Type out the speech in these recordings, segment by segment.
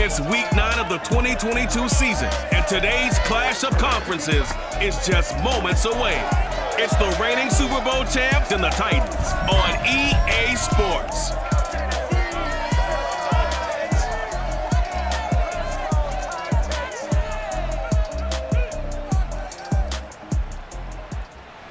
It's week 9 of the 2022 season, and today's clash of conferences is just moments away. It's the reigning Super Bowl champs and the Titans on EA Sports.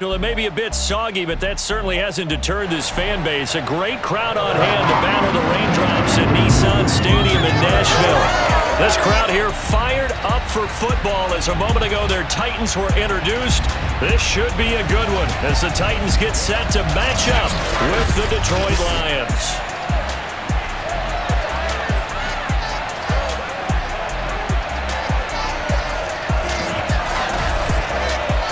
Well, it may be a bit soggy, but that certainly hasn't deterred this fan base. A great crowd on hand to battle the raindrops at Nissan Stadium in Nashville. This crowd here fired up for football as a moment ago their Titans were introduced. This should be a good one as the Titans get set to match up with the Detroit Lions.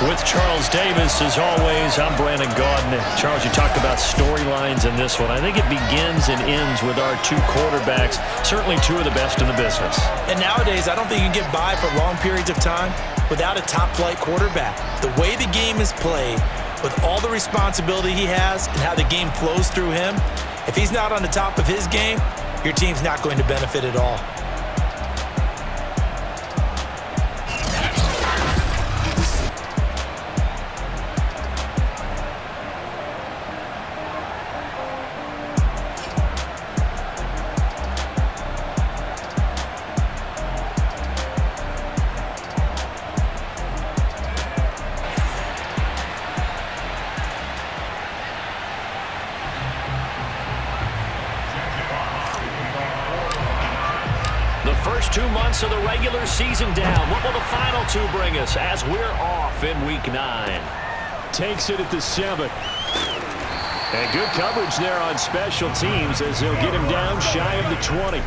With Charles Davis, as always, I'm Brandon Gaudin. Charles, you talked about storylines in this one. I think it begins and ends with our two quarterbacks, certainly two of the best in the business. And nowadays, I don't think you can get by for long periods of time without a top-flight quarterback. The way the game is played, with all the responsibility he has and how the game flows through him, if he's not on the top of his game, your team's not going to benefit at all. First 2 months of the regular season down. What will the final two bring us as we're off in week 9? Takes it at the 7th. And good coverage there on special teams as they'll get him down shy of the 20.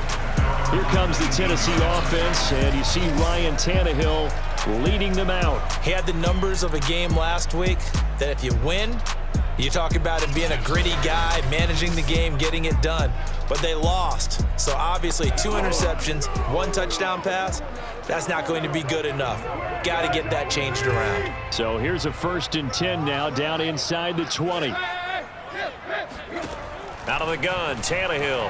Here comes the Tennessee offense, and you see Ryan Tannehill leading them out. He had the numbers of a game last week that if you win, you talk about him being a gritty guy, managing the game, getting it done. But they lost. So obviously 2 interceptions, 1 touchdown pass, that's not going to be good enough. Got to get that changed around. So here's a 1st and 10 now down inside the 20. Out of the gun, Tannehill.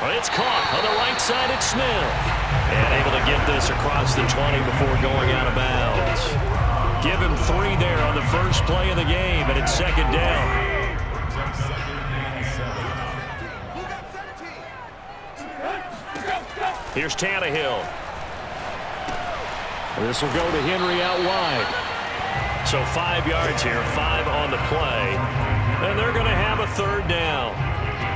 Well, it's caught on the right side at Smith. And able to get this across the 20 before going out of bounds. Give him 3 there on the first play of the game, and it's 2nd down. Here's Tannehill. This will go to Henry out wide. So 5 yards here, 5 on the play. And they're going to have a 3rd down.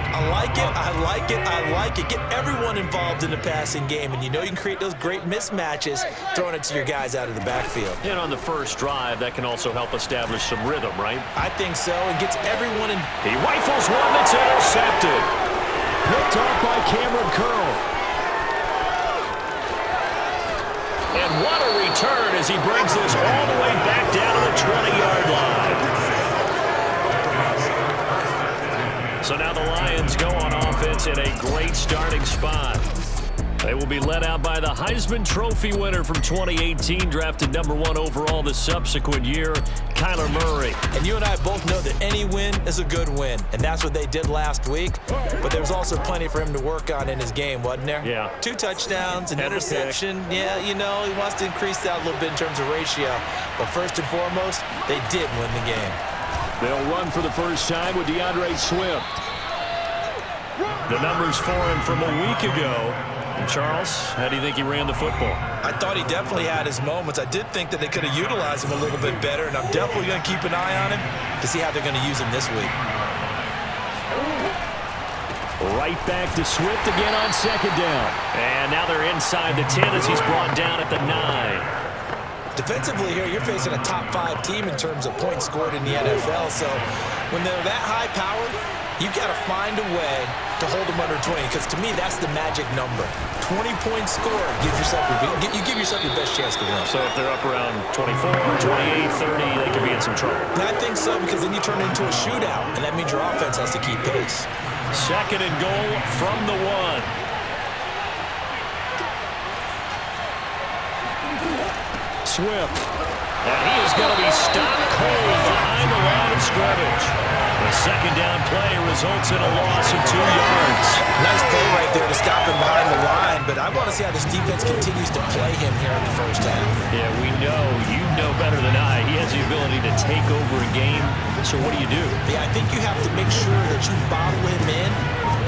I like it, I like it, I like it. Get everyone involved in the passing game, and you know you can create those great mismatches throwing it to your guys out of the backfield. And on the first drive, that can also help establish some rhythm, right? I think so. It gets everyone in. He rifles one that's intercepted. Picked off by Cameron Curl. And what a return as he brings this all the way back down to the 20-yard line. So now the Lions go on offense in a great starting spot. They will be led out by the Heisman Trophy winner from 2018, drafted #1 overall the subsequent year, Kyler Murray. And you and I both know that any win is a good win, and that's what they did last week. But there was also plenty for him to work on in his game, wasn't there? Yeah. 2 touchdowns, an interception. Yeah, you know, he wants to increase that a little bit in terms of ratio. But first and foremost, they did win the game. They'll run for the first time with DeAndre Swift. The numbers for him from a week ago. Charles, how do you think he ran the football? I thought he definitely had his moments. I did think that they could have utilized him a little bit better, and I'm definitely going to keep an eye on him to see how they're going to use him this week. Right back to Swift again on 2nd down. And now they're inside the 10 as he's brought down at the 9. Defensively here, you're facing a top 5 team in terms of points scored in the NFL. So when they're that high powered, you've got to find a way to hold them under 20, because to me, that's the magic number. 20 points scored, you give yourself your best chance to win. So if they're up around 24, 28, 30, they could be in some trouble. I think so, because then you turn it into a shootout, and that means your offense has to keep pace. 2nd and goal from the 1. Swift. And he is going to be stopped cold behind the line of scrimmage. The second down play results in a loss of 2 yards. Nice play right there to stop him behind the line, but I want to see how this defense continues to play him here in the first half. Yeah, we know. You know better than I. He has the ability to take over a game. So what do you do? Yeah, I think you have to make sure that you bottle him in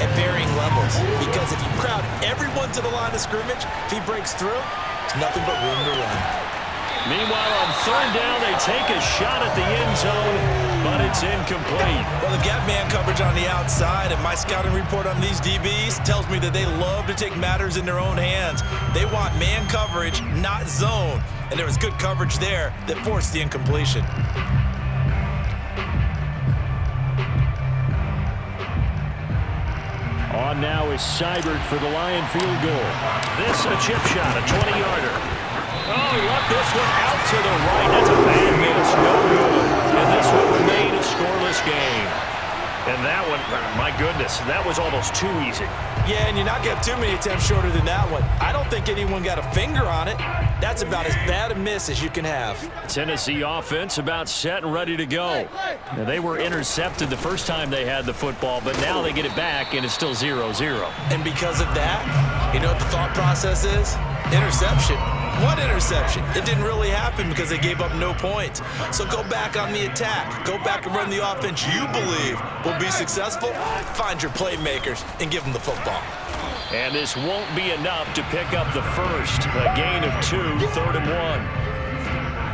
at varying levels, because if you crowd everyone to the line of scrimmage, if he breaks through, it's nothing but room to run. Meanwhile, on third down, they take a shot at the end zone, but it's incomplete. Well, they've got man coverage on the outside, and my scouting report on these DBs tells me that they love to take matters in their own hands. They want man coverage, not zone, and there was good coverage there that forced the incompletion. On now is Seibert for the Lion field goal. This a chip shot, a 20-yarder. Oh, he left this one out to the right. That's a bad miss, no good. And this will remain a scoreless game. And that one, my goodness, that was almost too easy. Yeah, and you're not getting too many attempts shorter than that one. I don't think anyone got a finger on it. That's about as bad a miss as you can have. Tennessee offense about set and ready to go. Now, they were intercepted the first time they had the football, but now they get it back, and it's still 0-0. And because of that, you know what the thought process is? Interception. What interception? It didn't really happen because they gave up no points. So go back on the attack. Go back and run the offense you believe will be successful. Find your playmakers and give them the football. And this won't be enough to pick up the first. A gain of 2, 3rd and 1.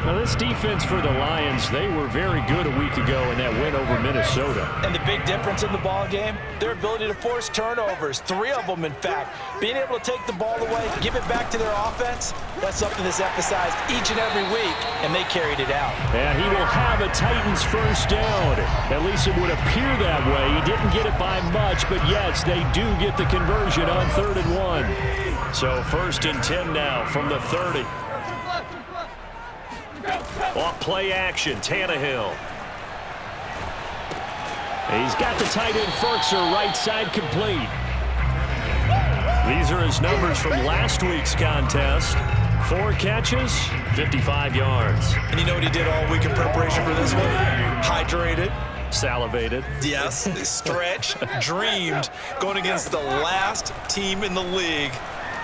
Now, this defense for the Lions, they were very good a week ago in that win over Minnesota. And the big difference in the ball game, their ability to force turnovers, 3 of them, in fact. Being able to take the ball away, give it back to their offense, that's something that's emphasized each and every week, and they carried it out. And he will have a Titans first down. At least it would appear that way. He didn't get it by much, but yes, they do get the conversion on 3rd and 1. So 1st and 10 now from the 30. Off play action, Tannehill. He's got the tight end Ferkser right side complete. These are his numbers from last week's contest. 4 catches, 55 yards. And you know what he did all week in preparation for this one? Hydrated. Salivated. Yes, stretched, dreamed, going against the last team in the league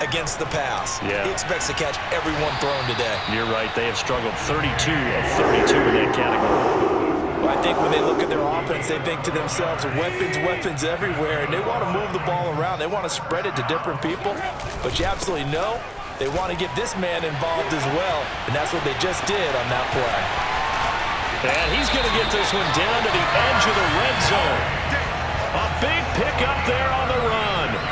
against the pass. Yeah. He expects to catch everyone thrown today. You're right. They have struggled 32 of 32 in that category. Well, I think when they look at their offense, they think to themselves, weapons everywhere, and they want to move the ball around. They want to spread it to different people, but you absolutely know they want to get this man involved as well, and that's what they just did on that play. And he's going to get this one down to the edge of the red zone. A big pickup there on the run.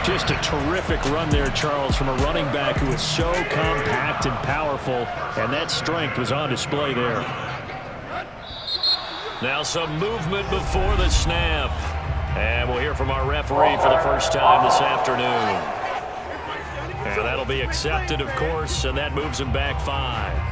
Just a terrific run there, Charles, from a running back who is so compact and powerful, and that strength was on display there. Now some movement before the snap. And we'll hear from our referee for the first time this afternoon. And that'll be accepted, of course, and that moves him back 5.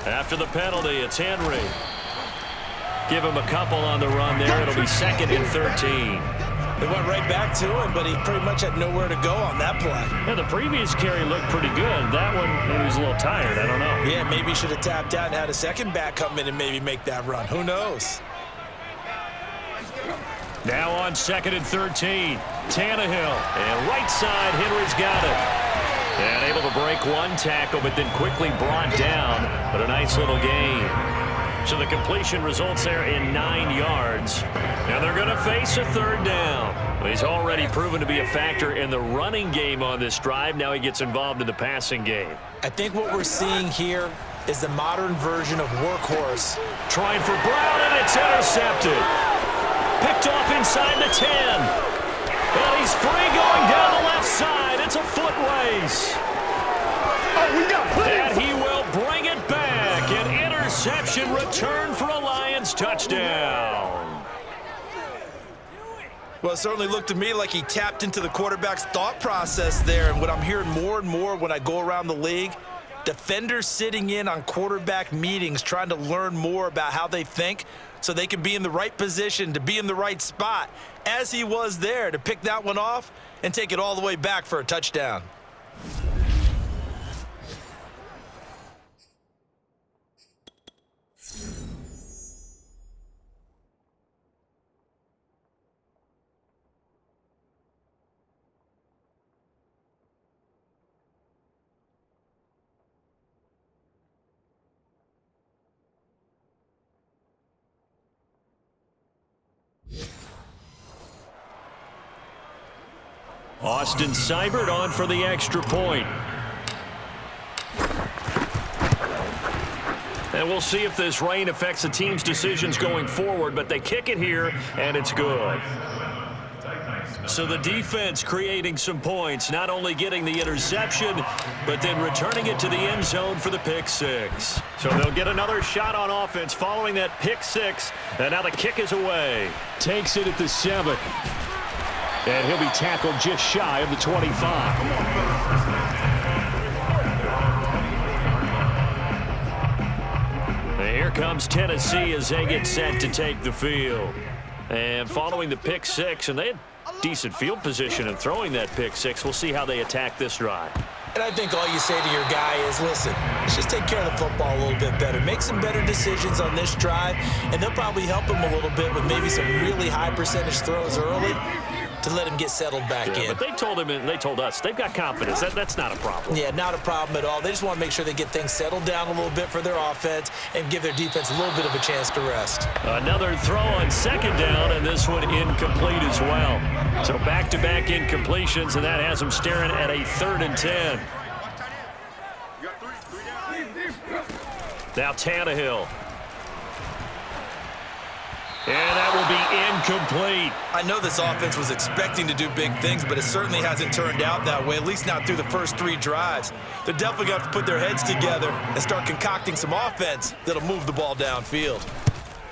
After the penalty, it's Henry. Give him a couple on the run there. It'll be 2nd and 13. They went right back to him, but he pretty much had nowhere to go on that play. Yeah, the previous carry looked pretty good. That one, he was a little tired. I don't know. Yeah, maybe he should have tapped out and had a second back come in and maybe make that run. Who knows? Now on 2nd and 13. Tannehill. And right side, Henry's got it. And able to break one tackle, but then quickly brought down. But a nice little gain. So the completion results there in 9 yards. Now they're going to face a 3rd down. Well, he's already proven to be a factor in the running game on this drive. Now he gets involved in the passing game. I think what we're seeing here is the modern version of workhorse. Trying for Brown, and it's intercepted. Picked off inside the 10. And he's free going down the left side. It's a foot race. And he will bring it back. An interception return for a Lions touchdown. Well, it certainly looked to me like he tapped into the quarterback's thought process there. And what I'm hearing more and more when I go around the league, defenders sitting in on quarterback meetings trying to learn more about how they think. so they can be in the right position to be in the right spot, as he was there to pick that one off and take it all the way back for a touchdown. Austin Seibert on for the extra point. And we'll see if this rain affects the team's decisions going forward, but they kick it here, and it's good. So the defense creating some points, not only getting the interception, but then returning it to the end zone for the pick six. So they'll get another shot on offense following that pick six, and now the kick is away. Takes it at the 7. And he'll be tackled just shy of the 25. And here comes Tennessee as they get set to take the field. And following the pick six, and they had decent field position in throwing that pick six. We'll see how they attack this drive. And I think all you say to your guy is, listen, let's just take care of the football a little bit better. Make some better decisions on this drive, and they'll probably help him a little bit with maybe some really high percentage throws early to let him get settled back in. But they told him and they told us they've got confidence. That's not a problem. Yeah, not a problem at all. They just want to make sure they get things settled down a little bit for their offense and give their defense a little bit of a chance to rest. Another throw on second down, and this one incomplete as well. So back-to-back incompletions, and that has them staring at a 3rd and 10. Now Tannehill. And that will be incomplete. I know this offense was expecting to do big things, but it certainly hasn't turned out that way, at least not through the first 3 drives. They're definitely going to have to put their heads together and start concocting some offense that'll move the ball downfield.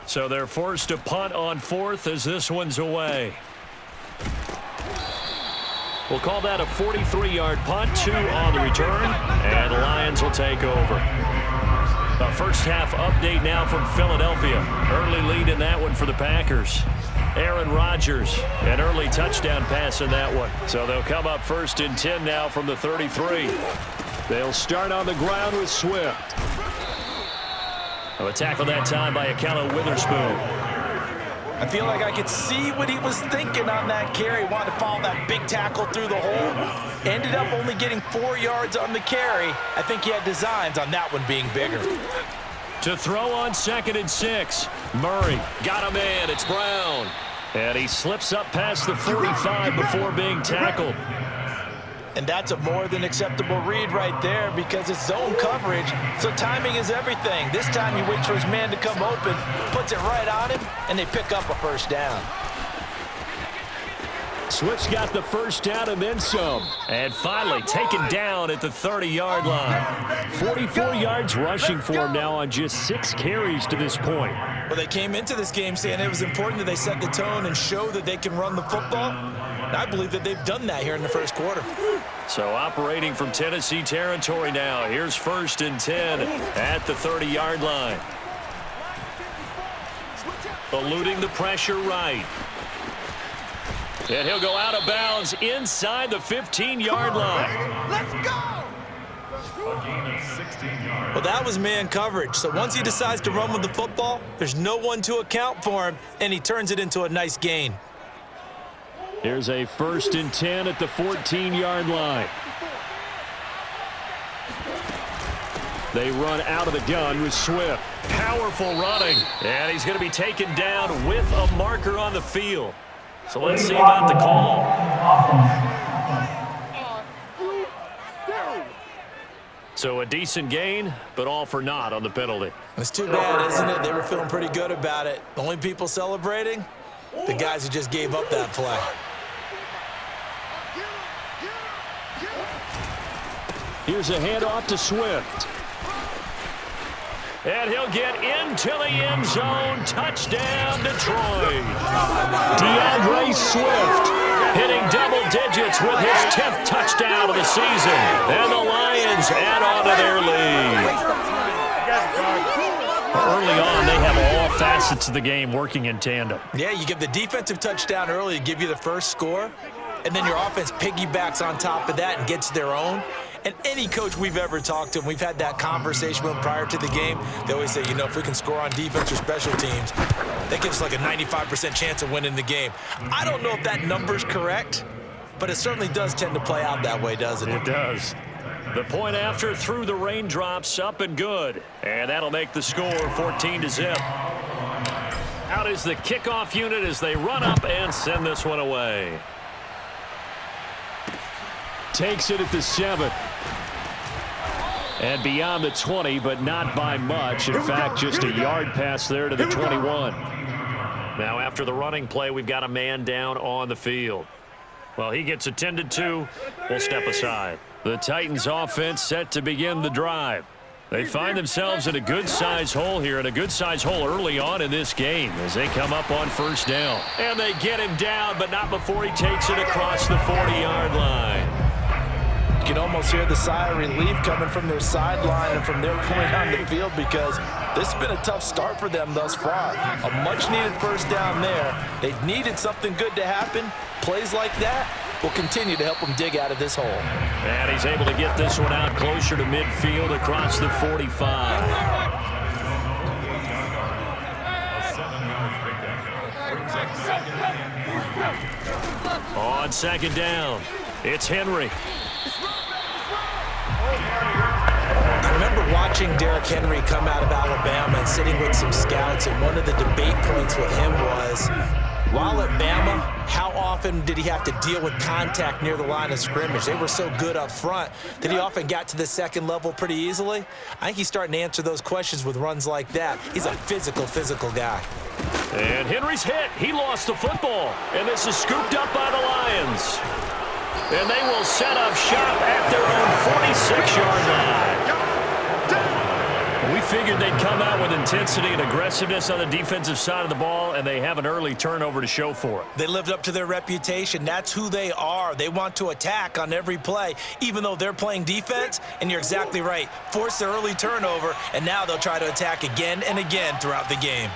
So they're forced to punt on 4th as this one's away. We'll call that a 43-yard punt, 2 on the return, and the Lions will take over. A first half update now from Philadelphia. Early lead in that one for the Packers. Aaron Rodgers, an early touchdown pass in that one. So they'll come up 1st and 10 now from the 33. They'll start on the ground with Swift. A tackle that time by Akello Witherspoon. I feel like I could see what he was thinking on that carry. Wanted to follow that big tackle through the hole. Ended up only getting 4 yards on the carry. I think he had designs on that one being bigger. To throw on 2nd and 6. Murray got him in. It's Brown. And he slips up past the 45 before being tackled. And that's a more than acceptable read right there because it's zone coverage, so timing is everything. This time he waits for his man to come open, puts it right on him, and they pick up a first down. Swift's got the first down and then some. And finally taken down at the 30-yard line. 44 yards rushing for him now on just 6 carries to this point. Well, they came into this game saying it was important that they set the tone and show that they can run the football. And I believe that they've done that here in the first quarter. So operating from Tennessee territory now. Here's 1st and 10 at the 30-yard line. Eluding the pressure right. And he'll go out of bounds inside the 15-yard line. Let's go! Well, that was man coverage. So once he decides to run with the football, there's no one to account for him, and he turns it into a nice gain. Here's a 1st and 10 at the 14-yard line. They run out of the gun with Swift. Powerful running. And he's going to be taken down with a marker on the field. So let's see about the call. So a decent gain, but all for naught on the penalty. It's too bad, isn't it? They were feeling pretty good about it. The only people celebrating, the guys who just gave up that play. Here's a handoff to Swift. And he'll get into the end zone. Touchdown, Detroit. DeAndre Swift hitting double digits with his 10th touchdown of the season. And the Lions add on to their lead. Early on, they have all facets of the game working in tandem. Yeah, you give the defensive touchdown early to give you the first score, and then your offense piggybacks on top of that and gets their own. And any coach we've ever talked to, and we've had that conversation with them prior to the game, they always say, you know, if we can score on defense or special teams, that gives us like a 95% chance of winning the game. I don't know if that number's correct, but it certainly does tend to play out that way, doesn't it? It does. The point after through the raindrops, up and good. And that'll make the score 14-0. Out is the kickoff unit as they run up and send this one away. Takes it at the 7. And beyond the 20, but not by much. In fact, just a yard pass there to the 21. Now after the running play, we've got a man down on the field. Well, he gets attended to. We'll step aside. The Titans offense set to begin the drive. They find themselves in a good-sized hole here, and a good-sized hole early on in this game as they come up on first down. And they get him down, but not before he takes it across the 40-yard line. You can almost hear the sigh of relief coming from their sideline and from their point on the field, because this has been a tough start for them thus far. A much-needed first down there. They needed something good to happen. Plays like that will continue to help them dig out of this hole. And he's able to get this one out closer to midfield across the 45. On second down, it's Henry. I remember watching Derrick Henry come out of Alabama and sitting with some scouts, and one of the debate points with him was, while at Bama, how often did he have to deal with contact near the line of scrimmage? They were so good up front that he often got to the second level pretty easily. I think he's starting to answer those questions with runs like that. He's a physical guy. And Henry's hit. He lost the football. And this is scooped up by the Lions. And they will set up shop at their own 46-yard line. We figured they'd come out with intensity and aggressiveness on the defensive side of the ball, and they have an early turnover to show for it. They lived up to their reputation. That's who they are. They want to attack on every play, even though they're playing defense. And you're exactly right. Force the early turnover, and now they'll try to attack again and again throughout the game.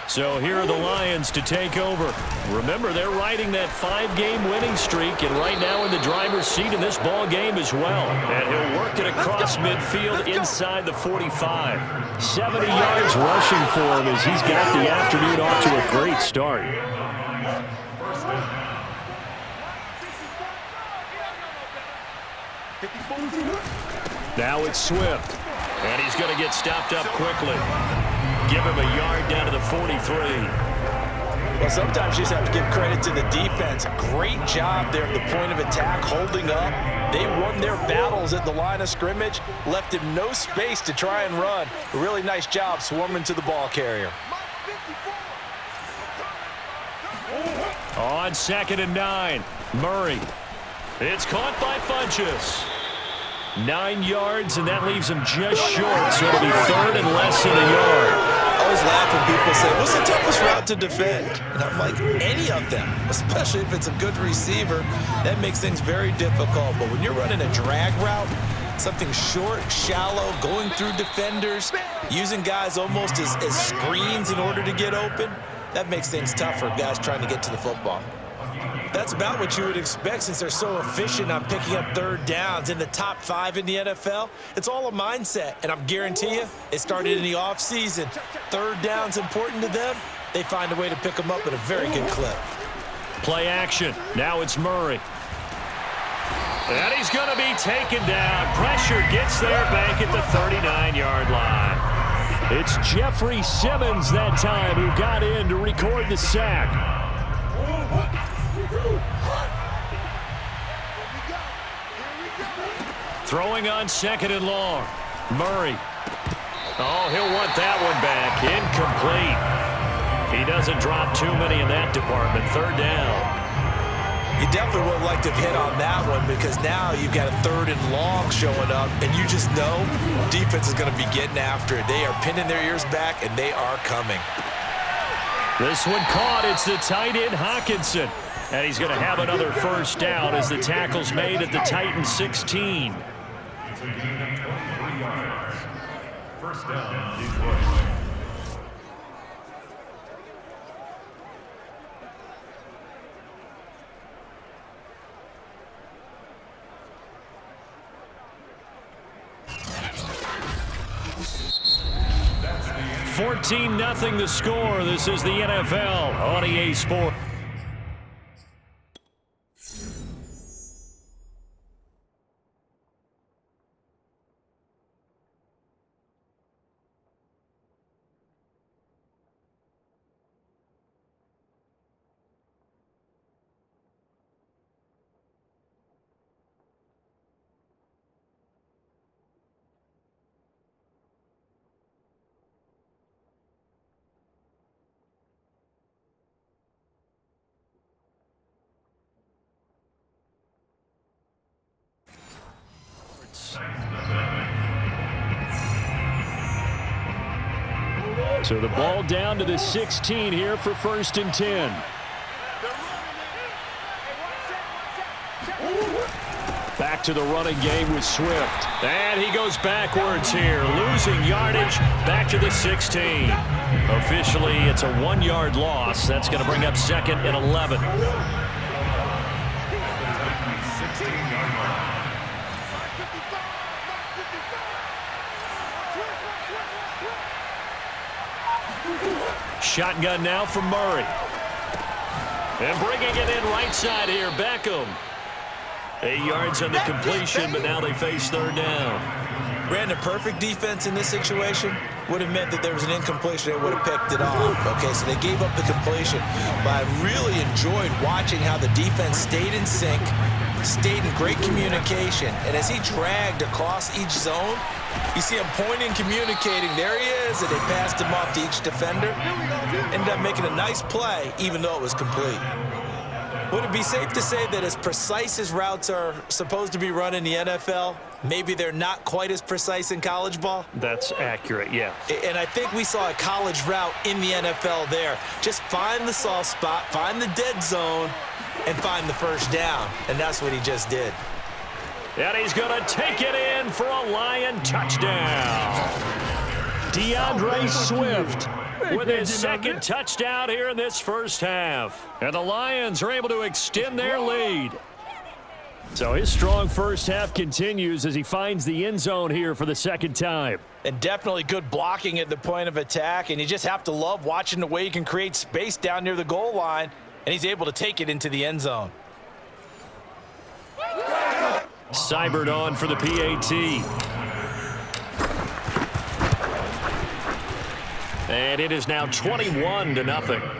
So here are the Lions to take over. Remember, they're riding that 5-game winning streak, and right now in the driver's seat in this ball game as well. And he'll work it across midfield inside the 45. 70 yards rushing for him as he's got the afternoon off to a great start. Now it's Swift, and he's going to get stopped up quickly. Give him a yard down to the 43. Well, sometimes you just have to give credit to the defense. Great job there at the point of attack, holding up. They won their battles at the line of scrimmage, left him no space to try and run. A really nice job swarming to the ball carrier. On 2nd and 9, Murray. It's caught by Funchess. 9 yards, and that leaves him just short, so it'll be 3rd and less than a yard. I always laugh when people say, what's the toughest route to defend? And I'm like, any of them, especially if it's a good receiver. That makes things very difficult. But when you're running a drag route, something short, shallow, going through defenders, using guys almost as screens in order to get open, that makes things tougher, guys trying to get to the football. That's about what you would expect since they're so efficient on picking up 3rd downs in the top 5 in the NFL. It's all a mindset, and I'm guarantee you it started in the offseason. 3rd down's important to them. They find a way to pick them up at a very good clip. Play action. Now it's Murray. And he's going to be taken down. Pressure gets there back at the 39-yard line. It's Jeffrey Simmons that time who got in to record the sack. Throwing on 2nd and long. Murray. Oh, he'll want that one back. Incomplete. He doesn't drop too many in that department. 3rd down. You definitely would like to hit on that one, because now you've got a 3rd and long showing up, and you just know defense is going to be getting after it. They are pinning their ears back, and they are coming. This one caught. It's the tight end, Hawkinson. And he's going to have another 1st down as the tackle's made at the Titans 16. 14-0 the score. This is the NFL on EA Sports. So the ball down to the 16 here for 1st and 10. Back to the running game with Swift. And he goes backwards here, losing yardage back to the 16. Officially, it's a 1-yard loss. That's going to bring up 2nd and 11. Shotgun now from Murray. And bringing it in right side here, Beckham. 8 yards on the completion, but now they face 3rd down. Brandon, perfect defense in this situation would have meant that there was an incompletion. They would have picked it off. Okay, so they gave up the completion. But I really enjoyed watching how the defense stayed in sync, stayed in great communication. And as he dragged across each zone, you see him pointing, communicating. There he is, and they passed him off to each defender. Ended up making a nice play, even though it was complete. Would it be safe to say that as precise as routes are supposed to be run in the NFL, maybe they're not quite as precise in college ball? That's accurate, yeah. And I think we saw a college route in the NFL there. Just find the soft spot, find the dead zone, and find the 1st down. And that's what he just did. And he's going to take it in for a Lion touchdown. DeAndre Swift with his 2nd touchdown here in this 1st half. And the Lions are able to extend their lead. So his strong 1st half continues as he finds the end zone here for the 2nd time. And definitely good blocking at the point of attack. And you just have to love watching the way he can create space down near the goal line. And he's able to take it into the end zone. Seibert on for the PAT. And it is now 21-0.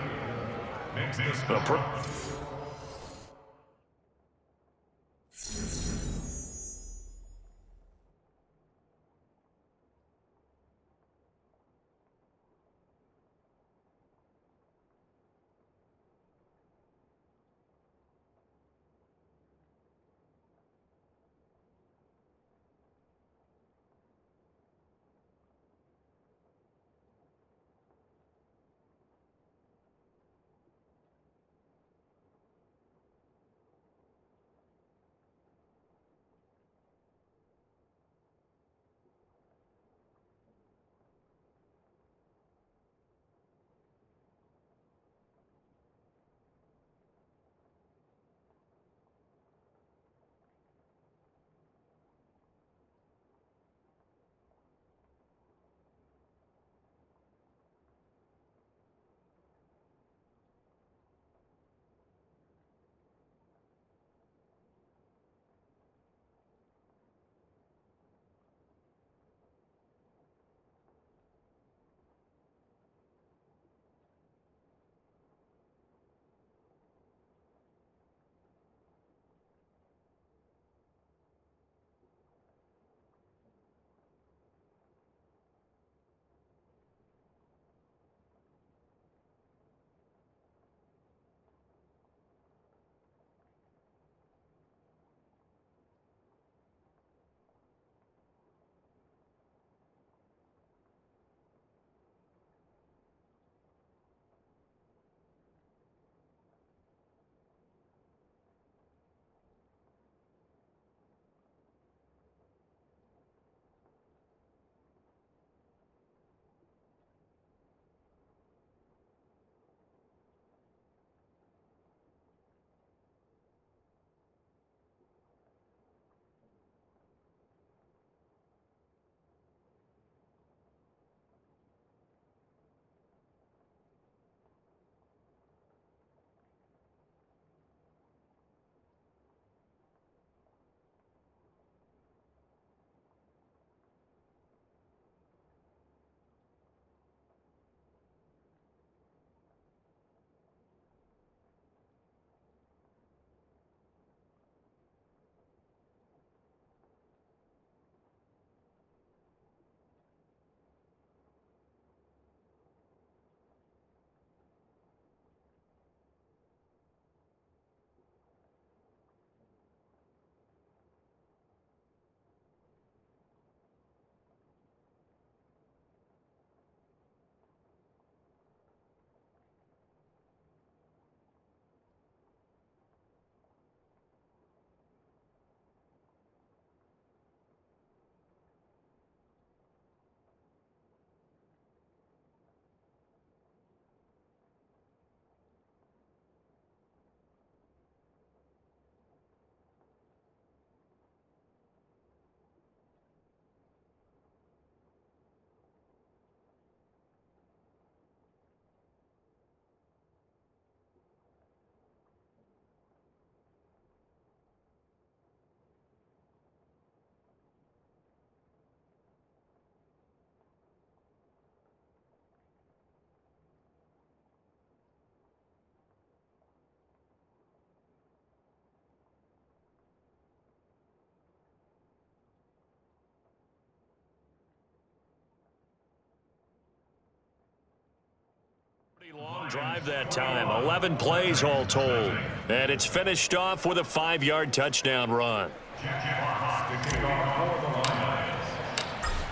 Long drive that time, 11 plays all told. And it's finished off with a 5-yard touchdown run.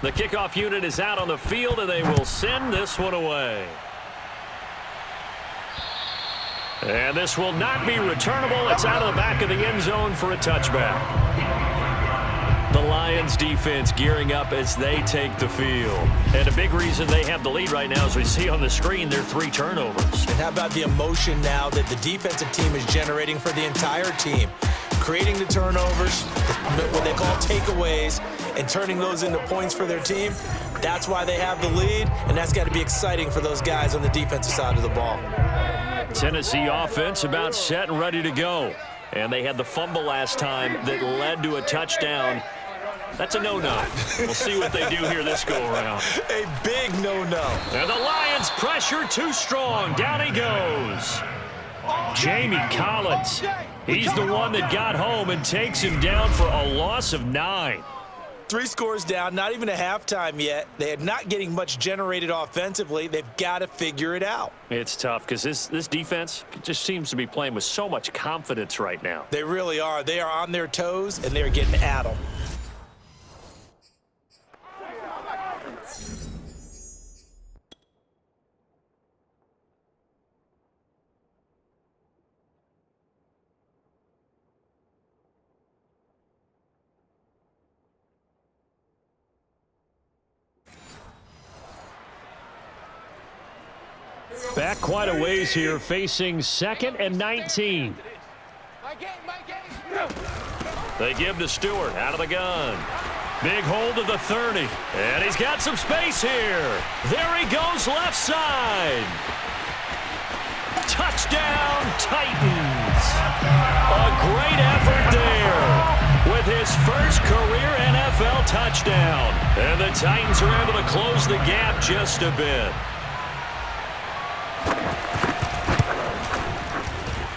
The kickoff unit is out on the field, and they will send this one away. And this will not be returnable. It's out of the back of the end zone for a touchback. The Lions defense gearing up as they take the field. And a big reason they have the lead right now, as we see on the screen, their 3 turnovers. And how about the emotion now that the defensive team is generating for the entire team? Creating the turnovers, what they call takeaways, and turning those into points for their team. That's why they have the lead, and that's got to be exciting for those guys on the defensive side of the ball. Tennessee offense about set and ready to go. And they had the fumble last time that led to a touchdown. That's a no-no. We'll see what they do here this go-around. A big no-no. And the Lions pressure too strong. Down he goes. Jamie Collins. He's the one that got home and takes him down for a loss of 9. 3 scores down, not even a halftime yet. They are not getting much generated offensively. They've got to figure it out. It's tough because this defense just seems to be playing with so much confidence right now. They really are. They are on their toes, and they're getting at them. Back quite a ways here, facing 2nd and 19. They give to Stewart out of the gun. Big hold of the 30. And he's got some space here. There he goes left side. Touchdown, Titans. A great effort there with his first career NFL touchdown. And the Titans are able to close the gap just a bit.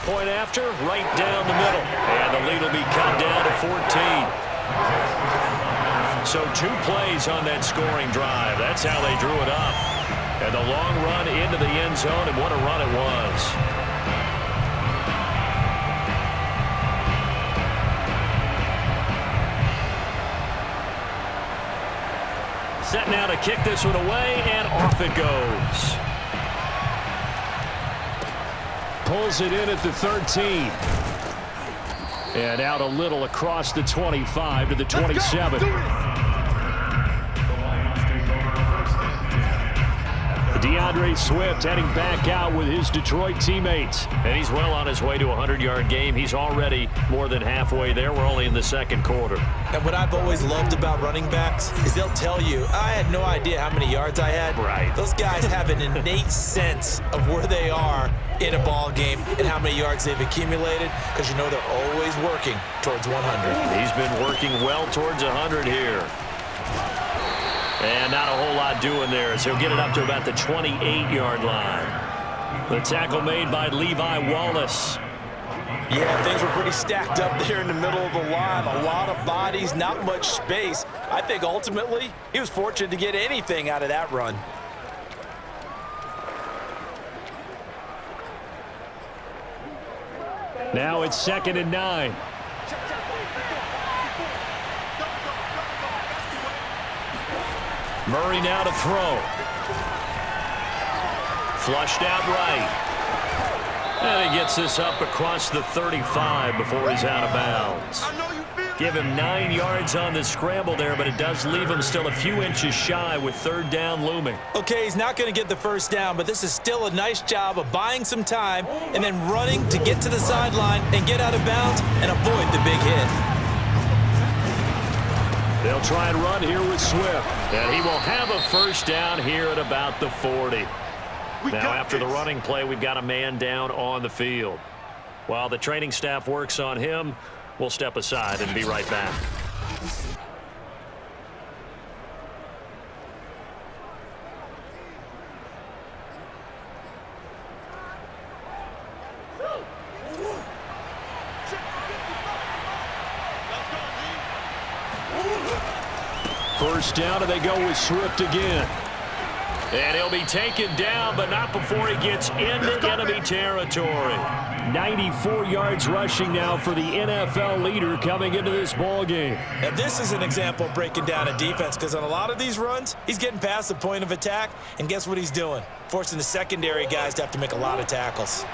Point after, right down the middle. And the lead will be cut down to 14. So 2 plays on that scoring drive. That's how they drew it up. And the long run into the end zone, and what a run it was. Set now to kick this one away, and off it goes. Pulls it in at the 13. And out a little across the 25 to the 27. DeAndre Swift heading back out with his Detroit teammates. And he's well on his way to a 100-yard game. He's already more than halfway there. We're only in the 2nd quarter. And what I've always loved about running backs is they'll tell you, I had no idea how many yards I had. Right. Those guys have an innate sense of where they are in a ball game and how many yards they've accumulated, because you know they're always working towards 100. He's been working well towards 100 here. And not a whole lot doing there, as he'll get it up to about the 28-yard line. The tackle made by Levi Wallace. Yeah, things were pretty stacked up there in the middle of the line. A lot of bodies, not much space. I think ultimately he was fortunate to get anything out of that run. Now it's 2nd and 9. Murray now to throw. Flushed out right. And he gets this up across the 35 before he's out of bounds. Give him 9 yards on the scramble there, but it does leave him still a few inches shy with 3rd down looming. Okay, he's not going to get the 1st down, but this is still a nice job of buying some time and then running to get to the sideline and get out of bounds and avoid the big hit. They'll try and run here with Swift, and he will have a 1st down here at about the 40. Now, after the running play, we've got a man down on the field. While the training staff works on him, we'll step aside and be right back. First down, and they go with Swift again. And he'll be taken down, but not before he gets into enemy territory. 94 yards rushing now for the NFL leader coming into this ball game. Now, this is an example of breaking down a defense, because on a lot of these runs, he's getting past the point of attack, and guess what he's doing? Forcing the secondary guys to have to make a lot of tackles.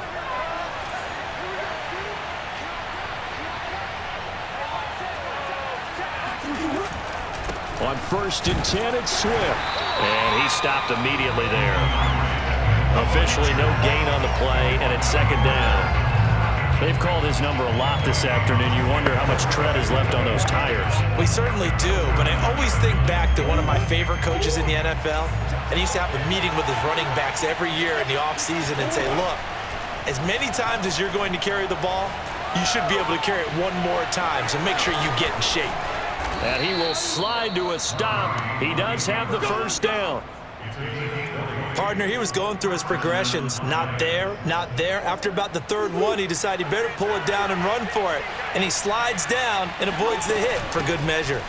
On 1st and 10, it's Swift. And he stopped immediately there. Officially no gain on the play, and it's 2nd down. They've called his number a lot this afternoon. You wonder how much tread is left on those tires. We certainly do, but I always think back to one of my favorite coaches in the NFL, and he used to have a meeting with his running backs every year in the offseason and say, look, as many times as you're going to carry the ball, you should be able to carry it one more time, so make sure you get in shape. And he will slide to a stop. He does have the 1st down. Partner, he was going through his progressions. Not there, not there. After about the 3rd one, he decided he better pull it down and run for it. And he slides down and avoids the hit for good measure.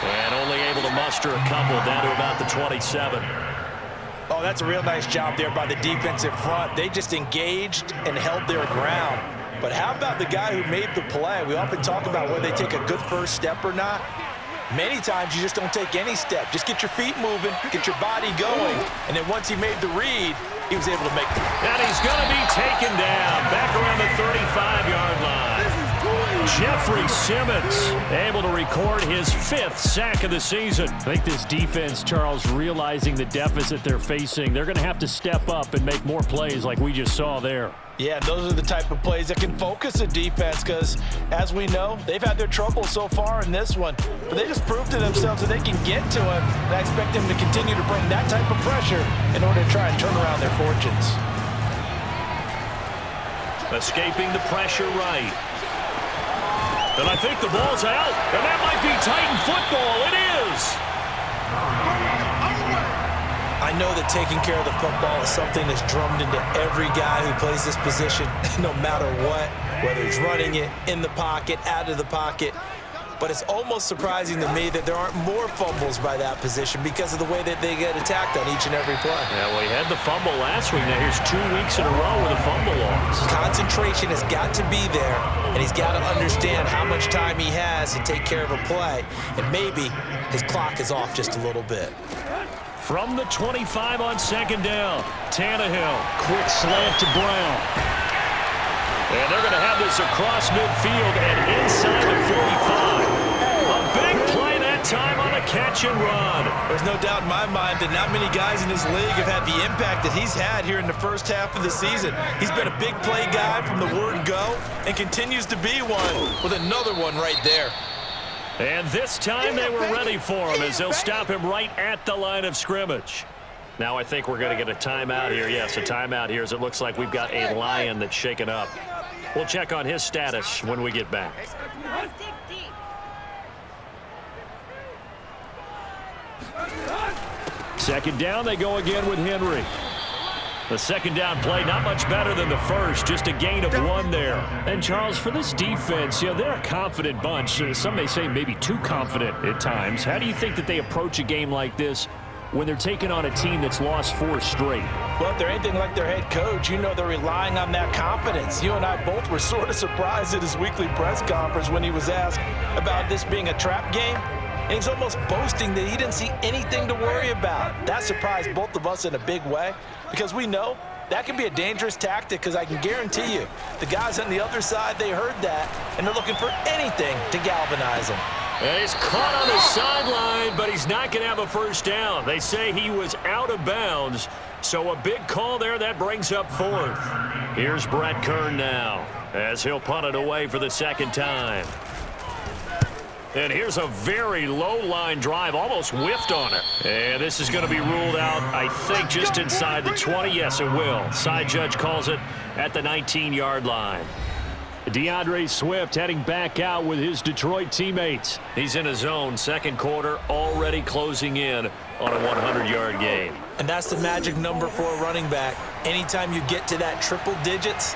And only able to muster a couple down to about the 27. Oh, that's a real nice job there by the defensive front. They just engaged and held their ground. But how about the guy who made the play? We often talk about whether they take a good first step or not. Many times you just don't take any step. Just get your feet moving, get your body going, and then once he made the read, he was able to make the... And he's going to be taken down back around the 35-yard line. Jeffrey Simmons able to record his 5th sack of the season. I think this defense, Charles, realizing the deficit they're facing, they're going to have to step up and make more plays like we just saw there. Yeah, those are the type of plays that can focus a defense because, as we know, they've had their trouble so far in this one. But they just proved to themselves that they can get to him, and I expect them to continue to bring that type of pressure in order to try and turn around their fortunes. Escaping the pressure right. And I think the ball's out, and that might be Titan football. It is. I know that taking care of the football is something that's drummed into every guy who plays this position, no matter what, whether he's running it, in the pocket, out of the pocket. But it's almost surprising to me that there aren't more fumbles by that position because of the way that they get attacked on each and every play. Yeah, well, he had the fumble last week. Now here's 2 weeks in a row with a fumble loss. Concentration has got to be there, and he's got to understand how much time he has to take care of a play. And maybe his clock is off just a little bit. From the 25 on 2nd down, Tannehill, quick slant to Brown. And they're going to have this across midfield and inside the 45. A big play that time on a catch and run. There's no doubt in my mind that not many guys in this league have had the impact that he's had here in the first half of the season. He's been a big play guy from the word go and continues to be one with another one right there. And this time they were ready for him as they'll stop him right at the line of scrimmage. Now I think we're going to get a timeout here. Yes, a timeout here as it looks like we've got a Lion that's shaken up. We'll check on his status when we get back. Second down, they go again with Henry. The 2nd down play, not much better than the first, just a gain of 1 there. And, Charles, for this defense, you know, they're a confident bunch. Some may say maybe too confident at times. How do you think that they approach a game like this when they're taking on a team that's lost 4 straight? Well, if they're anything like their head coach, you know they're relying on that confidence. You and I both were sort of surprised at his weekly press conference when he was asked about this being a trap game. And he's almost boasting that he didn't see anything to worry about. That surprised both of us in a big way because we know that can be a dangerous tactic because I can guarantee you the guys on the other side, they heard that, and they're looking for anything to galvanize them. And he's caught on the sideline, but he's not going to have a first down. They say he was out of bounds, so a big call there that brings up 4th. Here's Brett Kern now as he'll punt it away for the 2nd time. And here's a very low-line drive, almost whiffed on it. And this is going to be ruled out, I think, just inside the 20. Yes, it will. Side judge calls it at the 19-yard line. DeAndre Swift heading back out with his Detroit teammates. He's in his own 2nd quarter, already closing in on a 100-yard game. And that's the magic number for a running back. Anytime you get to that triple digits,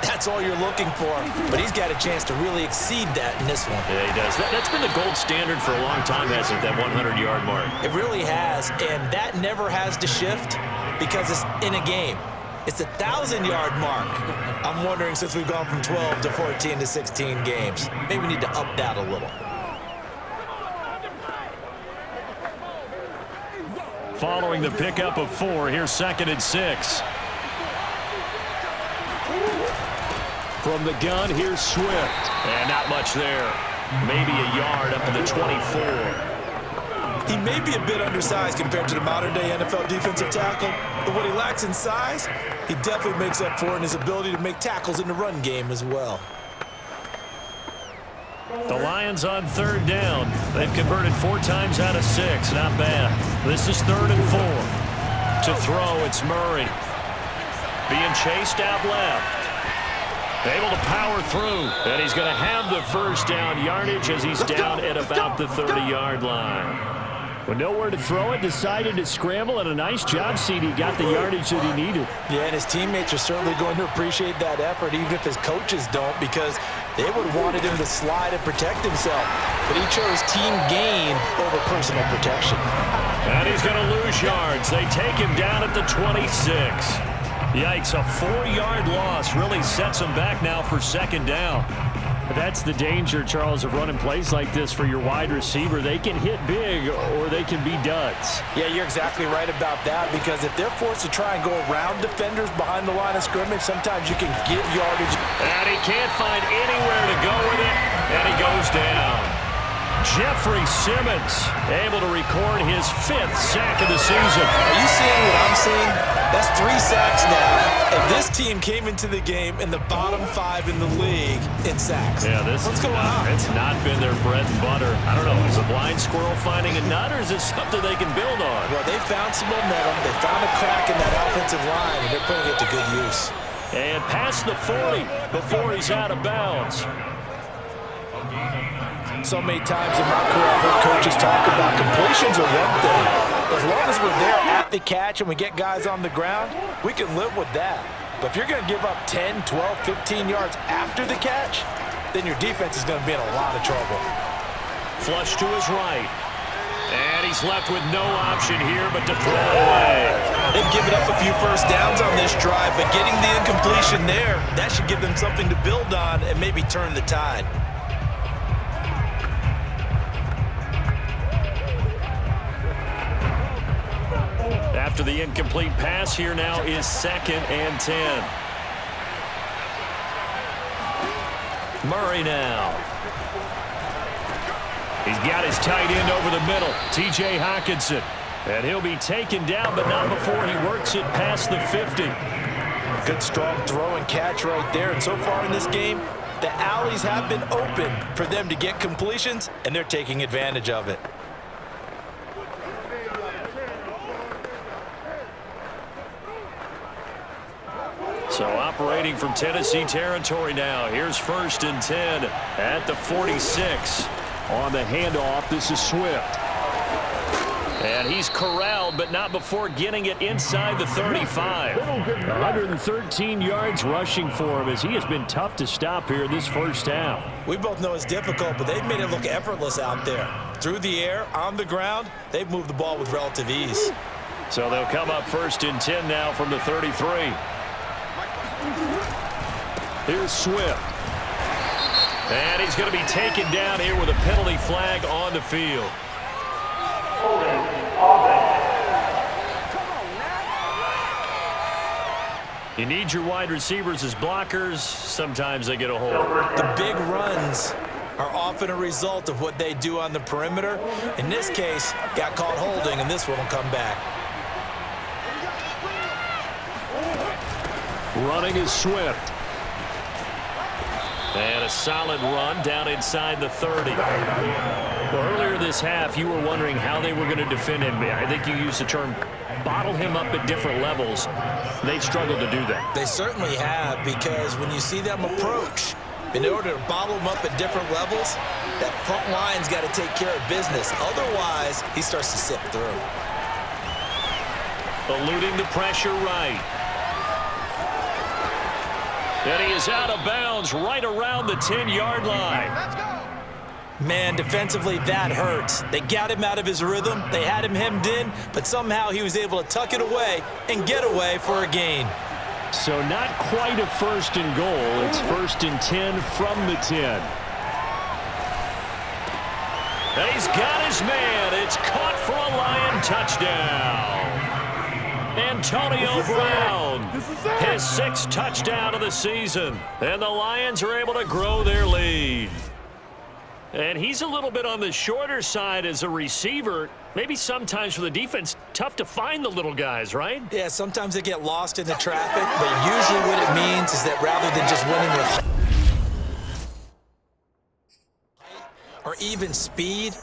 That's all you're looking for. But he's got a chance to really exceed that in this one. Yeah, he does. That's been the gold standard for a long time, hasn't it, that 100-yard mark? It really has, and that never has to shift because it's in a game. It's a 1,000-yard mark. I'm wondering, since we've gone from 12 to 14 to 16 games, maybe we need to up that a little. Following the pickup of 4, here's 2nd and 6. From the gun, here's Swift. And not much there. Maybe a yard up to the 24. He may be a bit undersized compared to the modern-day NFL defensive tackle, but what he lacks in size, he definitely makes up for in his ability to make tackles in the run game as well. The Lions on 3rd down. They've converted 4 times out of 6. Not bad. This is 3rd and 4. To throw, it's Murray. Being chased out left. Able to power through. And he's going to have the first down yardage as he's down at about the 30-yard line. With nowhere to throw it, decided to scramble, and a nice job, CD. Got the yardage that he needed. Yeah, and his teammates are certainly going to appreciate that effort, even if his coaches don't, because they would have wanted him to slide and protect himself. But he chose team gain over personal protection. And he's going to lose yards. They take him down at the 26. Yikes, a 4-yard loss really sets him back now for 2nd down. That's the danger, Charles, of running plays like this for your wide receiver. They can hit big or they can be duds. Yeah, you're exactly right about that, because if they're forced to try and go around defenders behind the line of scrimmage, sometimes you can give yardage. And he can't find anywhere to go with it, and he goes down. Jeffrey Simmons able to record his 5th sack of the season. Are you seeing what I'm seeing? That's 3 sacks now, and this team came into the game in the bottom 5 in the league in sacks. Yeah, What's going on? It's not been their bread and butter. I don't know, is a blind squirrel finding a nut, or is it something they can build on? Well, they found some momentum. They found a crack in that offensive line, and they're putting it to good use. And past the 40 before he's out of bounds. So many times in my career, I've heard coaches talk about completions are one thing. As long as we're there at the catch and we get guys on the ground, we can live with that. But if you're going to give up 10, 12, 15 yards after the catch, then your defense is going to be in a lot of trouble. Flush to his right. And he's left with no option here but to throw away. They've given up a few first downs on this drive, but getting the incompletion there, that should give them something to build on and maybe turn the tide. After the incomplete pass, here now is 2nd and 10. Murray now. He's got his tight end over the middle, T.J. Hockenson. And he'll be taken down, but not before he works it past the 50. Good strong throw and catch right there. And so far in this game, the alleys have been open for them to get completions, and they're taking advantage of it. So operating from Tennessee territory now. Here's 1st and 10 at the 46. On the handoff, this is Swift. And he's corralled, but not before getting it inside the 35. 113 yards rushing for him, as he has been tough to stop here this first half. We both know it's difficult, but they've made it look effortless out there. Through the air, on the ground, they've moved the ball with relative ease. So they'll come up 1st and 10 now from the 33. Here's Swift. And he's going to be taken down here with a penalty flag on the field. You need your wide receivers as blockers. Sometimes they get a hold. The big runs are often a result of what they do on the perimeter. In this case, got caught holding, and this one will come back. Running is Swift. And a solid run down inside the 30. Well, earlier this half, you were wondering how they were going to defend him. I think you used the term bottle him up at different levels. They've struggled to do that. They certainly have, because when you see them approach, in order to bottle him up at different levels, that front line's got to take care of business. Otherwise, he starts to slip through. Eluding the pressure right. And he is out of bounds right around the 10-yard line. Let's go. Man, defensively, that hurts. They got him out of his rhythm. They had him hemmed in, but somehow he was able to tuck it away and get away for a gain. So not quite a first and goal. It's 1st and 10 from the 10. And he's got his man. It's caught for a Lion touchdown. Antonio Brown, his 6th touchdown of the season. And the Lions are able to grow their lead. And he's a little bit on the shorter side as a receiver. Maybe sometimes for the defense, tough to find the little guys, right? Yeah, sometimes they get lost in the traffic, but usually what it means is that rather than just winning with or even speed,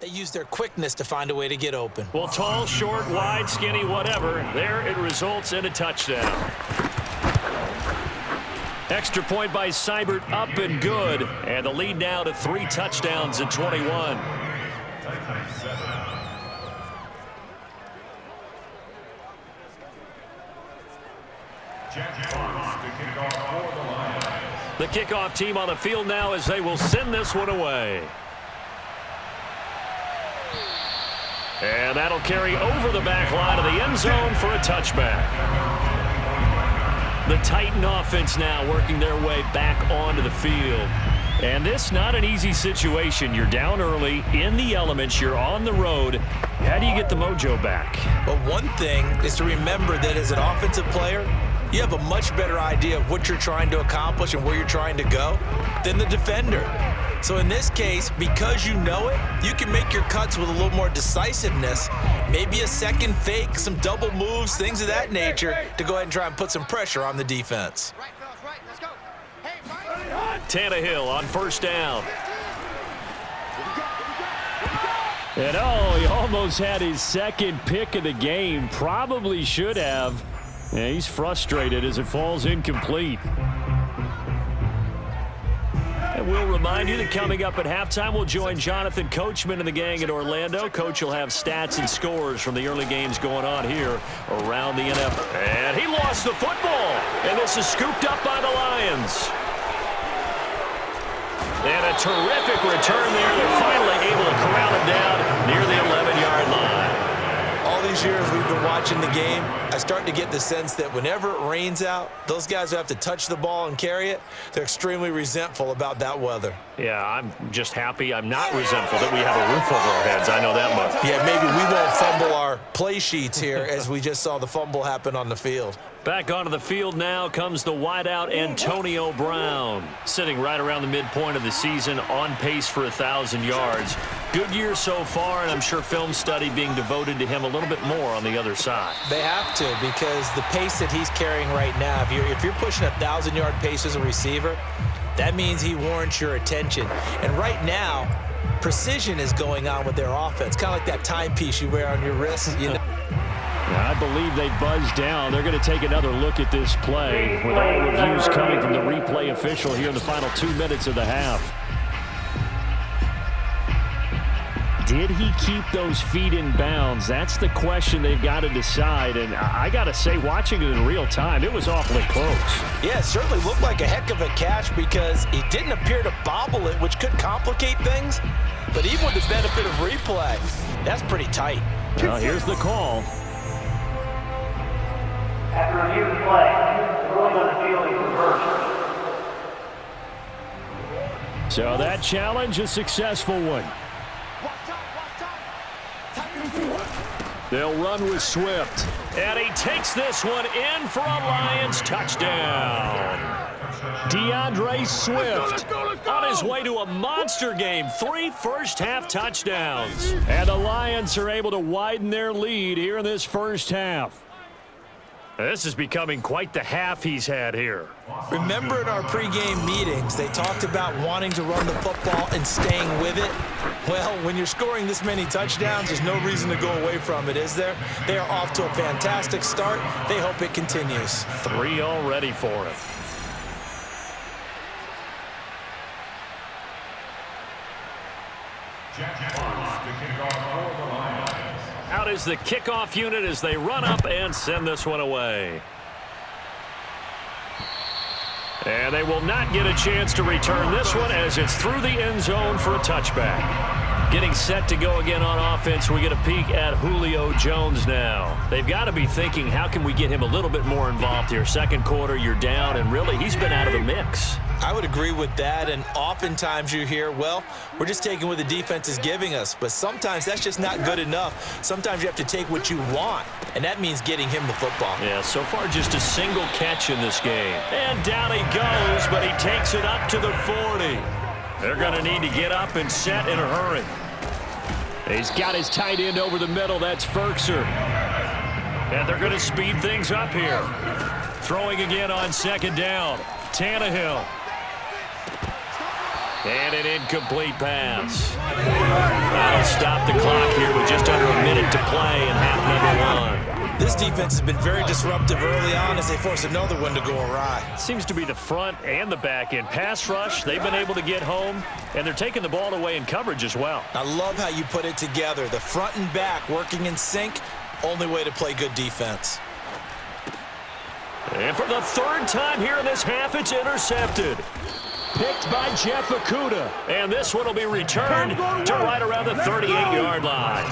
they use their quickness to find a way to get open. Well, tall, short, wide, skinny, whatever. There it results in a touchdown. Extra point by Seibert, up and good. And the lead now to 3 touchdowns at 21. The kickoff team on the field now as they will send this one away. And that'll carry over the back line of the end zone for a touchback. The Titan offense now working their way back onto the field. And this not an easy situation. You're down early, in the elements, you're on the road. How do you get the mojo back? But one thing is to remember that as an offensive player, you have a much better idea of what you're trying to accomplish and where you're trying to go than the defender. So in this case, because you know it, you can make your cuts with a little more decisiveness, maybe a second fake, some double moves, things of that nature, to go ahead and try and put some pressure on the defense. Right, fellas, right. Let's go. Hey, Tannehill on first down. And oh, he almost had his 2nd pick of the game. Probably should have. Yeah, he's frustrated as it falls incomplete. And we'll remind you that coming up at halftime, we'll join Jonathan Coachman and the gang in Orlando. Coach will have stats and scores from the early games going on here around the NFL. And he lost the football. And this is scooped up by the Lions. And a terrific return there. They're finally able to corral him down near the 11-yard line. All these years we've been watching the game, I start to get the sense that whenever it rains out, those guys who have to touch the ball and carry it, they're extremely resentful about that weather. Yeah, I'm just happy I'm not resentful that we have a roof over our heads. I know that much. Yeah, maybe we won't fumble our play sheets here as we just saw the fumble happen on the field. Back onto the field now comes the wideout Antonio Brown, sitting right around the midpoint of the season, on pace for 1,000 yards. Good year so far, and I'm sure film study being devoted to him a little bit more on the other side. They have to, because the pace that he's carrying right now, if you're pushing 1,000-yard pace as a receiver, that means he warrants your attention. And right now, precision is going on with their offense, kind of like that timepiece you wear on your wrist, you know. I believe they buzzed down. They're going to take another look at this play with all reviews coming from the replay official here in the final 2 minutes of the half. Did he keep those feet in bounds? That's the question they've got to decide. And I got to say, watching it in real time, it was awfully close. Yeah, it certainly looked like a heck of a catch because he didn't appear to bobble it, which could complicate things. But even with the benefit of replay, that's pretty tight. Well, here's the call. After review of the play, ruling on the field is reversed. So that challenge, a successful one. They'll run with Swift. And he takes this one in for a Lions touchdown. DeAndre Swift On his way to a monster game, 3 first-half touchdowns. And the Lions are able to widen their lead here in this first half. This is becoming quite the half he's had here. Remember in our pregame meetings, they talked about wanting to run the football and staying with it? Well, when you're scoring this many touchdowns, there's no reason to go away from it, is there? They are off to a fantastic start. They hope it continues. 3 already for him. Out is the kickoff unit as they run up and send this one away. And they will not get a chance to return this one as it's through the end zone for a touchback. Getting set to go again on offense, we get a peek at Julio Jones now. They've got to be thinking, how can we get him a little bit more involved here? Second quarter, you're down, and really, he's been out of the mix. I would agree with that, and oftentimes you hear, well, we're just taking what the defense is giving us, but sometimes that's just not good enough. Sometimes you have to take what you want, and that means getting him the football. Yeah, so far just a single catch in this game. And down he goes, but he takes it up to the 40. They're going to need to get up and set in a hurry. He's got his tight end over the middle. That's Ferkser. And they're going to speed things up here. Throwing again on second down. Tannehill. And an incomplete pass. That'll stop the clock here with just under a minute to play in half number 1. This defense has been very disruptive early on as they force another one to go awry. Seems to be the front and the back end. Pass rush, they've been able to get home, and they're taking the ball away in coverage as well. I love how you put it together. The front and back working in sync, only way to play good defense. And for the third time here in this half, it's intercepted. Picked by Jeff Okudah. And this one will be returned to right around the 38-yard line.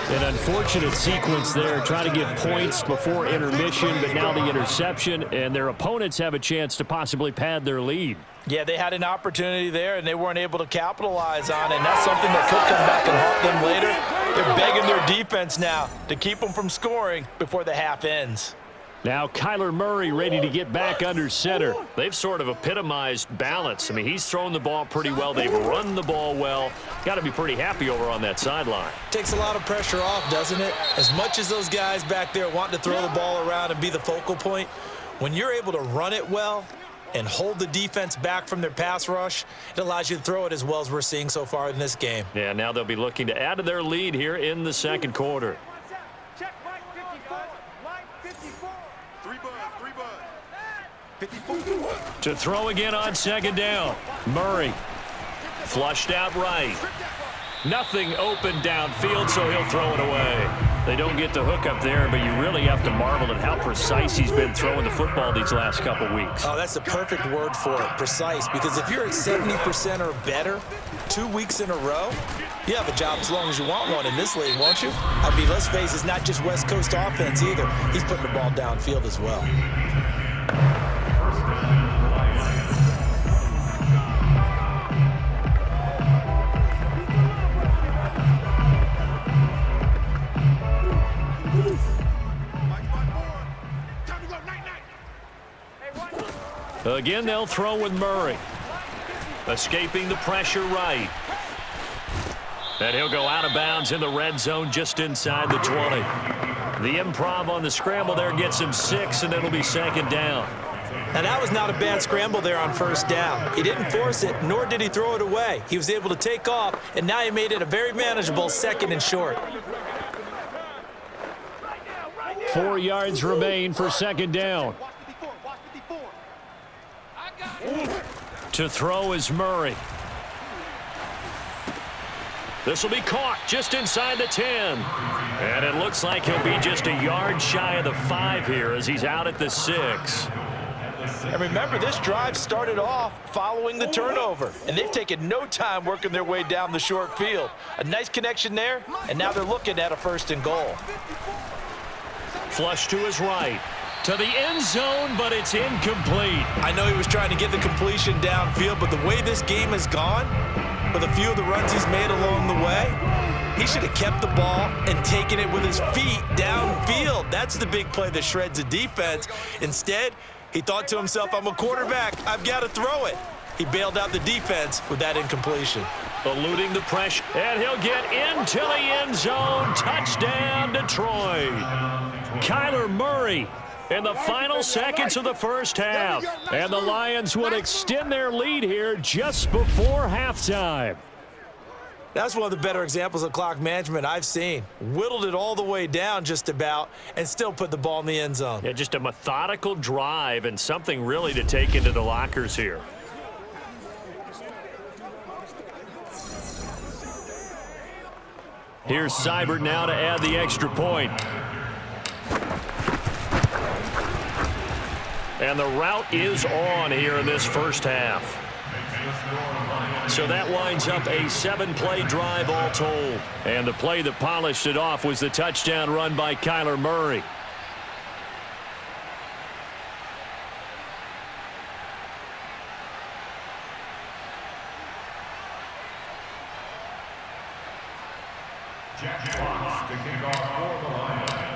An unfortunate sequence there, trying to get points before intermission, but now the interception, and their opponents have a chance to possibly pad their lead. Yeah, they had an opportunity there, and they weren't able to capitalize on it, and that's something that could come back and haunt them later. They're begging their defense now to keep them from scoring before the half ends. Now Kyler Murray ready to get back under center. They've sort of epitomized balance. I mean, he's thrown the ball pretty well. They've run the ball well. Got to be pretty happy over on that sideline. Takes a lot of pressure off, doesn't it? As much as those guys back there want to throw the ball around and be the focal point, when you're able to run it well and hold the defense back from their pass rush, it allows you to throw it as well as we're seeing so far in this game. Yeah, now they'll be looking to add to their lead here in the second quarter. Check line 54. Line 54. 54. To throw again on second down. Murray flushed out right. Nothing open downfield, so he'll throw it away. They don't get the hook up there, but you really have to marvel at how precise he's been throwing the football these last couple weeks. Oh, that's the perfect word for it, precise, because if you're at 70% or better 2 weeks in a row, you have a job as long as you want one in this league, won't you? I mean, let's face it, it's not just West Coast offense either. He's putting the ball downfield as well. Again, they'll throw with Murray. Escaping the pressure right. And he'll go out of bounds in the red zone just inside the 20. The improv on the scramble there gets him 6, and it'll be second down. Now, that was not a bad scramble there on first down. He didn't force it, nor did he throw it away. He was able to take off, and now he made it a very manageable second and short. 4 yards remain for second down. To throw is Murray. This will be caught just inside the 10. And it looks like he'll be just a yard shy of the 5 here as he's out at the 6. And remember, this drive started off following the turnover, and they've taken no time working their way down the short field. A nice connection there, and now they're looking at a 1st and goal. Flush to his right. To the end zone, but it's incomplete. I know he was trying to get the completion downfield, but the way this game has gone, with a few of the runs he's made along the way, he should have kept the ball and taken it with his feet downfield. That's the big play that shreds the defense. Instead, he thought to himself, I'm a quarterback, I've got to throw it. He bailed out the defense with that incompletion. Eluding the pressure, and he'll get into the end zone. Touchdown, Detroit. Kyler Murray in the final seconds of the first half. And the Lions would extend their lead here just before halftime. That's one of the better examples of clock management I've seen. Whittled it all the way down just about and still put the ball in the end zone. Yeah, just a methodical drive and something really to take into the lockers here. Here's Seibert now to add the extra point. And the route is on here in this first half. So that winds up a 7-play drive all told. And the play that polished it off was the touchdown run by Kyler Murray.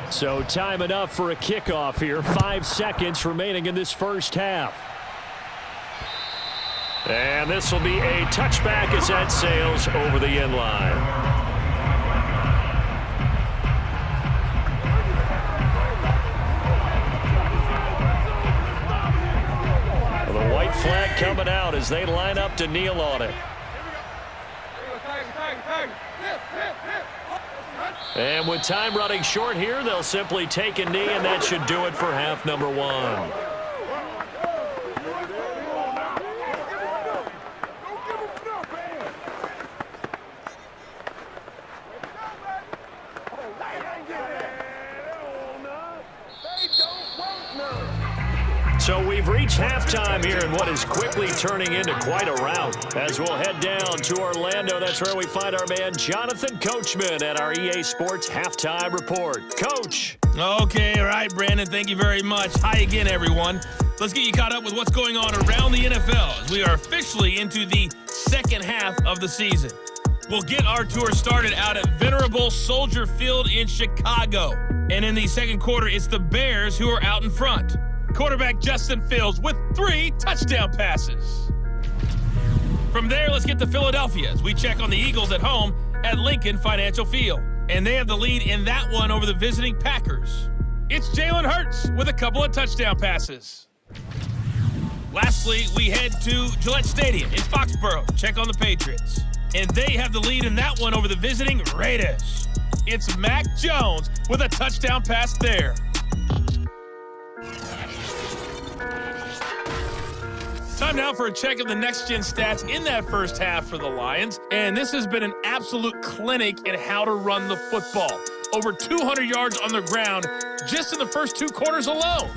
So time enough for a kickoff here. 5 seconds remaining in this first half. And this will be a touchback as that sails over the end line. Well, the white flag coming out as they line up to kneel on it. And with time running short here, they'll simply take a knee, and that should do it for half number 1. So we've reached halftime here in what is quickly turning into quite a rout. As we'll head down to Orlando, that's where we find our man Jonathan Coachman at our EA Sports Halftime Report. Coach. Okay, all right, Brandon, thank you very much. Hi again, everyone. Let's get you caught up with what's going on around the NFL as we are officially into the second half of the season. We'll get our tour started out at venerable Soldier Field in Chicago. And in the second quarter, it's the Bears who are out in front. Quarterback Justin Fields with 3 touchdown passes. From there, let's get to Philadelphia as we check on the Eagles at home at Lincoln Financial Field. And they have the lead in that one over the visiting Packers. It's Jalen Hurts with a couple of touchdown passes. Lastly, we head to Gillette Stadium in Foxborough. Check on the Patriots. And they have the lead in that one over the visiting Raiders. It's Mac Jones with a touchdown pass there. Time now for a check of the next-gen stats in that first half for the Lions. And this has been an absolute clinic in how to run the football. Over 200 yards on the ground just in the first 2 quarters alone.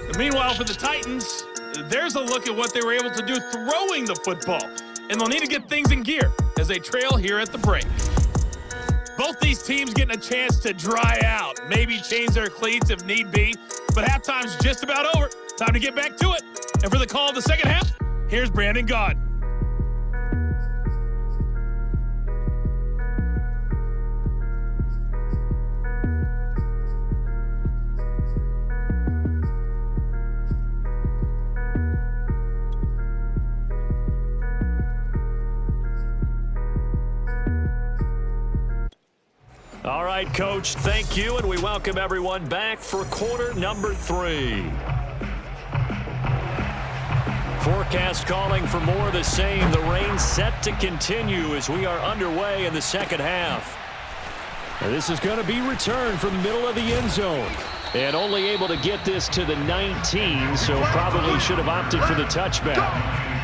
And meanwhile, for the Titans, there's a look at what they were able to do throwing the football. And they'll need to get things in gear as they trail here at the break. Both these teams getting a chance to dry out, maybe change their cleats if need be. But halftime's just about over. Time to get back to it. And for the call of the second half, here's Brandon Gaudin. All right, Coach, thank you, and we welcome everyone back for quarter number 3. Forecast calling for more of the same. The rain set to continue as we are underway in the second half. And this is going to be returned from the middle of the end zone. And only able to get this to the 19, so probably should have opted for the touchback.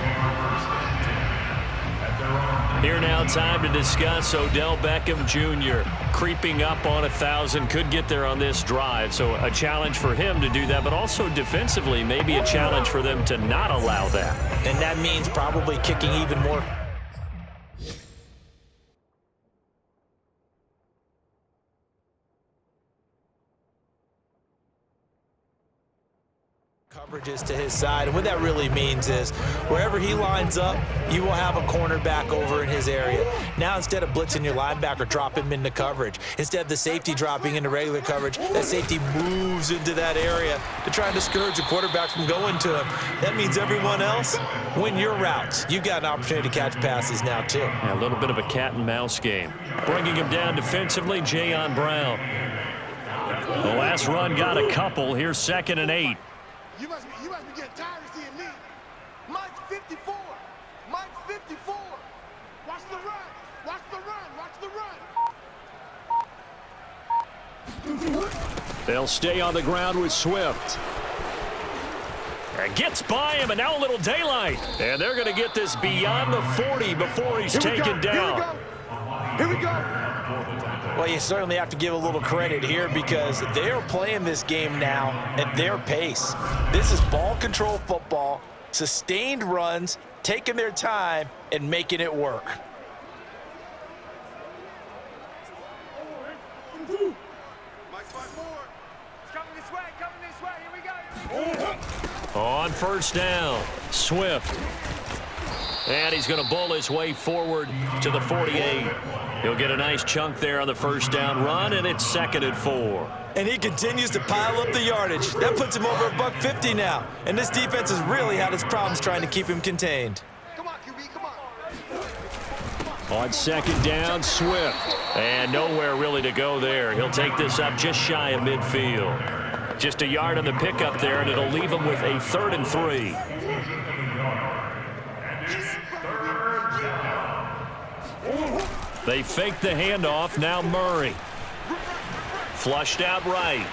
Here now, time to discuss Odell Beckham Jr. creeping up on 1,000. Could get there on this drive, so a challenge for him to do that, but also defensively, maybe a challenge for them to not allow that. And that means probably kicking even more. Coverages to his side, and what that really means is wherever he lines up, you will have a cornerback over in his area. Now, instead of blitzing your linebacker, drop him into coverage. Instead of the safety dropping into regular coverage, that safety moves into that area to try and discourage the quarterback from going to him. That means everyone else, win your routes. You've got an opportunity to catch passes now, too. Yeah, a little bit of a cat and mouse game. Bringing him down defensively, Jayon Brown. The last run got a couple. Here's 2nd and 8. You must be getting tired of seeing me. Mike's 54. Mike's 54. Watch the run. Watch the run. Watch the run. They'll stay on the ground with Swift. Gets by him, and now a little daylight. And they're going to get this beyond the 40 before he's taken down. Here we go. Well, you certainly have to give a little credit here because they're playing this game now at their pace. This is ball control football, sustained runs, taking their time, and making it work. Mike's 5-4. It's coming this way. Here we go. On 1st down, Swift. And he's going to bull his way forward to the 48. He'll get a nice chunk there on the 1st down run, and it's 2nd and 4. And he continues to pile up the yardage. That puts him over $150 now. And this defense has really had its problems trying to keep him contained. Come on, QB, come on. On 2nd down, Swift. And nowhere really to go there. He'll take this up just shy of midfield. Just a yard on the pickup there, and it'll leave him with a 3rd and 3. They fake the handoff. Now Murray. Flushed out right.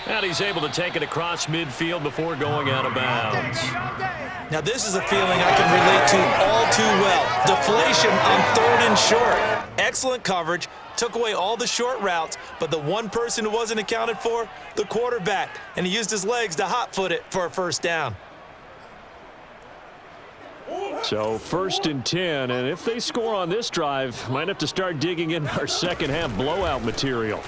And he's able to take it across midfield before going out of bounds. Now, this is a feeling I can relate to all too well. Deflation on 3rd and short. Excellent coverage. Took away all the short routes, but the one person who wasn't accounted for, the quarterback. And he used his legs to hot-foot it for a 1st down. So 1st and 10, and if they score on this drive, might have to start digging in our second-half blowout material.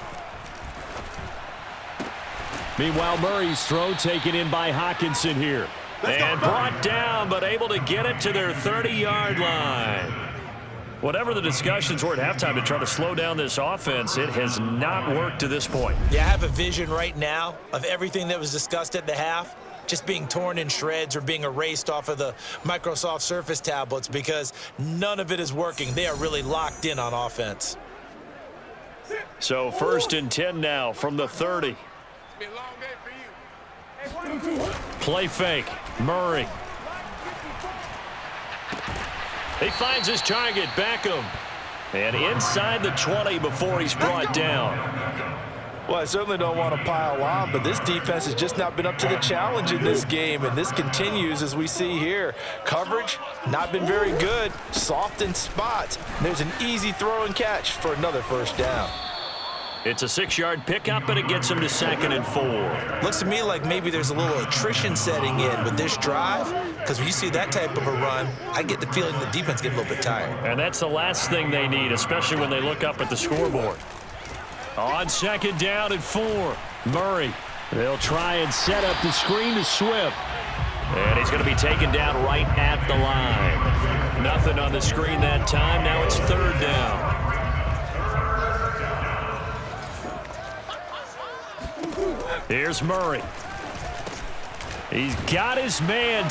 Meanwhile, Murray's throw taken in by Hawkinson here. And brought down, but able to get it to their 30-yard line. Whatever the discussions were at halftime to try to slow down this offense, it has not worked to this point. Yeah, I have a vision right now of everything that was discussed at the half just being torn in shreds or being erased off of the Microsoft Surface tablets because none of it is working. They are really locked in on offense. So 1st and 10 now from the 30. It's been a long day for you. Play fake. Murray. He finds his target, Beckham. And inside the 20 before he's brought down. Well, I certainly don't want to pile on, but this defense has just not been up to the challenge in this game, and this continues as we see here. Coverage, not been very good, soft in spots. There's an easy throw and catch for another 1st down. It's a 6-yard pickup, and it gets him to 2nd and 4. Looks to me like maybe there's a little attrition setting in with this drive, because when you see that type of a run, I get the feeling the defense gets a little bit tired. And that's the last thing they need, especially when they look up at the scoreboard. On 2nd down and 4, Murray. They'll try and set up the screen to Swift. And he's going to be taken down right at the line. Nothing on the screen that time. Now it's 3rd down. Here's Murray. He's got his man